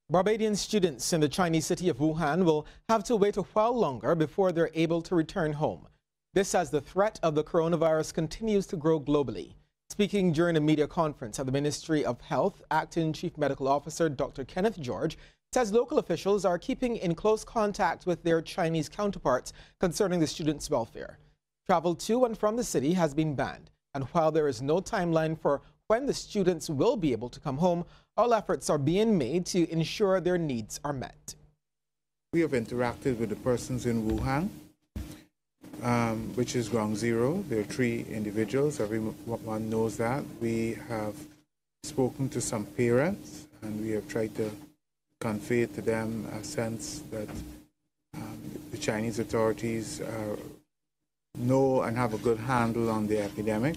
Barbadian students in the Chinese city of Wuhan will have to wait a while longer before they're able to return home. This as the threat of the coronavirus continues to grow globally. Speaking during a media conference at the Ministry of Health, Acting Chief Medical Officer Dr. Kenneth George says local officials are keeping in close contact with their Chinese counterparts concerning the students' welfare. Travel to and from the city has been banned, and while there is no timeline for when the students will be able to come home, all efforts are being made to ensure their needs are met. We have interacted with the persons in Wuhan, which is ground zero. There are 3 individuals. Everyone knows that. We have spoken to some parents, and we have tried to convey to them a sense that the Chinese authorities know and have a good handle on the epidemic,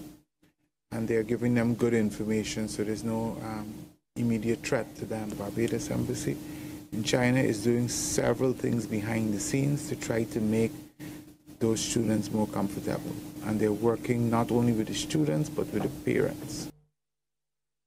and they're giving them good information, so there's no immediate threat to them. Barbados Embassy in China is doing several things behind the scenes to try to make those students more comfortable, and they're working not only with the students but with the parents.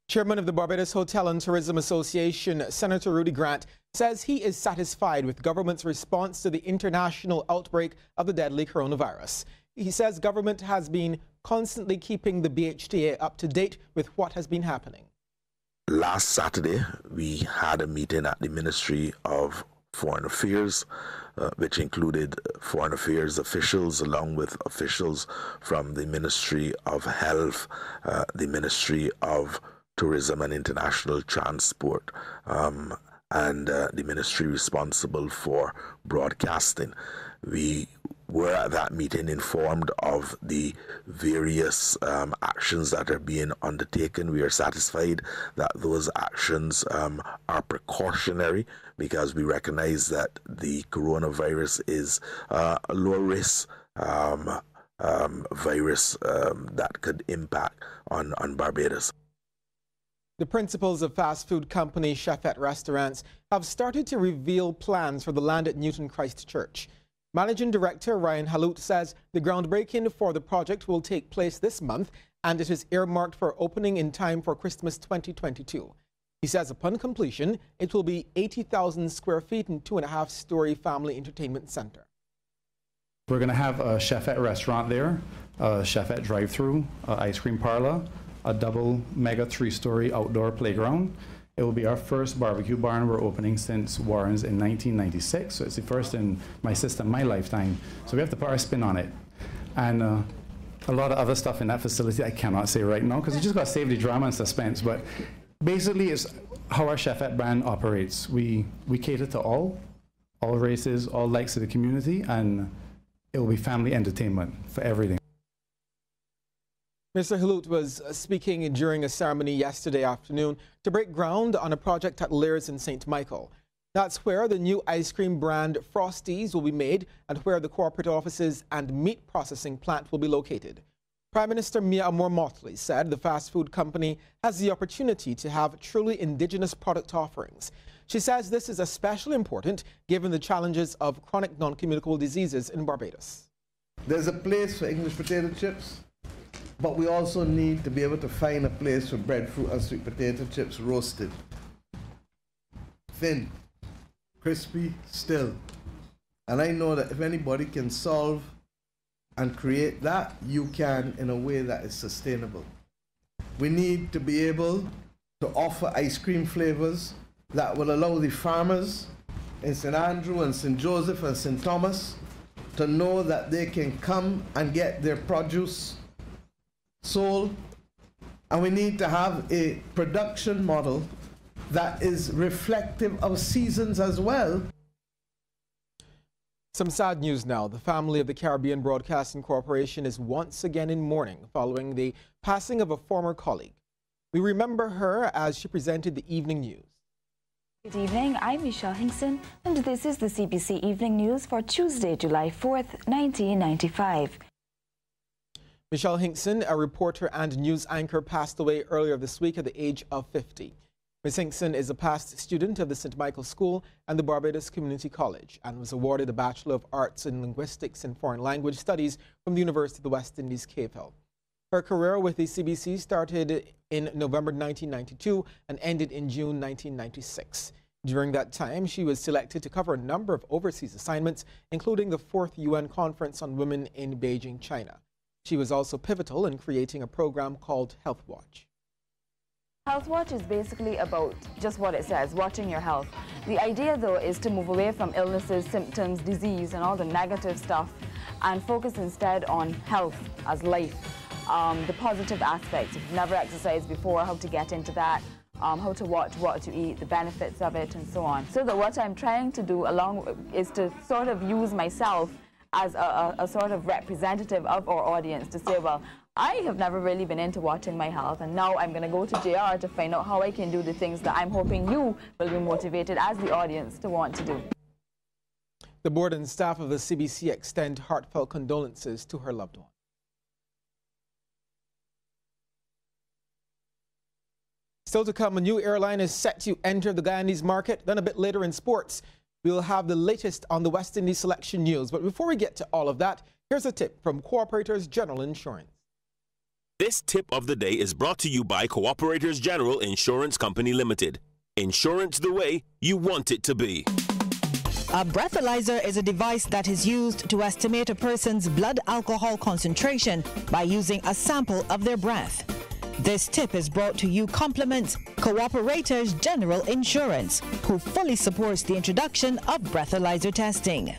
Chairman of the Barbados Hotel and Tourism Association, Senator Rudy Grant, says he is satisfied with government's response to the international outbreak of the deadly coronavirus. He says government has been constantly keeping the BHTA up to date with what has been happening. Last Saturday, we had a meeting at the Ministry of Foreign Affairs, which included foreign affairs officials along with officials from the Ministry of Health, the Ministry of Tourism and International Transport, and the ministry responsible for broadcasting. We were at that meeting informed of the various actions that are being undertaken. We are satisfied that those actions are precautionary, because we recognize that the coronavirus is a low risk virus that could impact on Barbados. The principals of fast food company Chefette Restaurants have started to reveal plans for the land at Newton Christ Church. Managing Director Ryan Halut says the groundbreaking for the project will take place this month, and it is earmarked for opening in time for Christmas 2022. He says upon completion, it will be 80,000 square feet and 2.5-story family entertainment center. We're going to have a Chefette restaurant there, a Chefette drive-through, ice cream parlor, a double mega 3-story outdoor playground. It will be our first barbecue barn. We're opening since Warren's in 1996, so it's the first in my lifetime. So we have to put our spin on it. And a lot of other stuff in that facility I cannot say right now, because we just got to save the drama and suspense. But basically, it's how our Chefette brand operates. We cater to all races, all likes of the community, and it will be family entertainment for everything. Mr. Halut was speaking during a ceremony yesterday afternoon to break ground on a project at Lears in St. Michael. That's where the new ice cream brand Frosties will be made and where the corporate offices and meat processing plant will be located. Prime Minister Mia Motley said the fast food company has the opportunity to have truly indigenous product offerings. She says this is especially important given the challenges of chronic non-communicable diseases in Barbados. There's a place for English potato chips, but we also need to be able to find a place for breadfruit and sweet potato chips roasted. Thin, crispy, still. And I know that if anybody can solve and create that, you can in a way that is sustainable. We need to be able to offer ice cream flavors that will allow the farmers in St. Andrew and St. Joseph and St. Thomas to know that they can come and get their produce sold, and we need to have a production model that is reflective of seasons as well. Some sad news now. The family of the Caribbean Broadcasting Corporation is once again in mourning following the passing of a former colleague. We remember her as she presented the evening news. Good evening, I'm Michelle Hinkson, and this is the CBC Evening News for Tuesday, July 4th, 1995. Michelle Hinkson, a reporter and news anchor, passed away earlier this week at the age of 50. Ms. Hinkson is a past student of the St. Michael School and the Barbados Community College and was awarded a Bachelor of Arts in Linguistics and Foreign Language Studies from the University of the West Indies, Cave Hill. Her career with the CBC started in November 1992 and ended in June 1996. During that time, she was selected to cover a number of overseas assignments, including the 4th UN Conference on Women in Beijing, China. She was also pivotal in creating a program called Health Watch. Health Watch is basically about just what it says, watching your health. The idea, though, is to move away from illnesses, symptoms, disease, and all the negative stuff, and focus instead on health as life, the positive aspects. If you've never exercised before, how to get into that, how to watch what to eat, the benefits of it, and so on. So that what I'm trying to do is to sort of use myself as a sort of representative of our audience to say, well, I have never really been into watching my health, and now I'm going to go to JR to find out how I can do the things that I'm hoping you will be motivated as the audience to want to do. The board and staff of the CBC extend heartfelt condolences to her loved one. Still to come, a new airline is set to enter the Guyanese market. Then a bit later in sports, we'll have the latest on the West Indies selection news. But before we get to all of that, here's a tip from Cooperators General Insurance. This tip of the day is brought to you by Cooperators General Insurance Company Limited. Insurance the way you want it to be. A breathalyzer is a device that is used to estimate a person's blood alcohol concentration by using a sample of their breath. This tip is brought to you compliments Cooperators General Insurance, who fully supports the introduction of breathalyzer testing.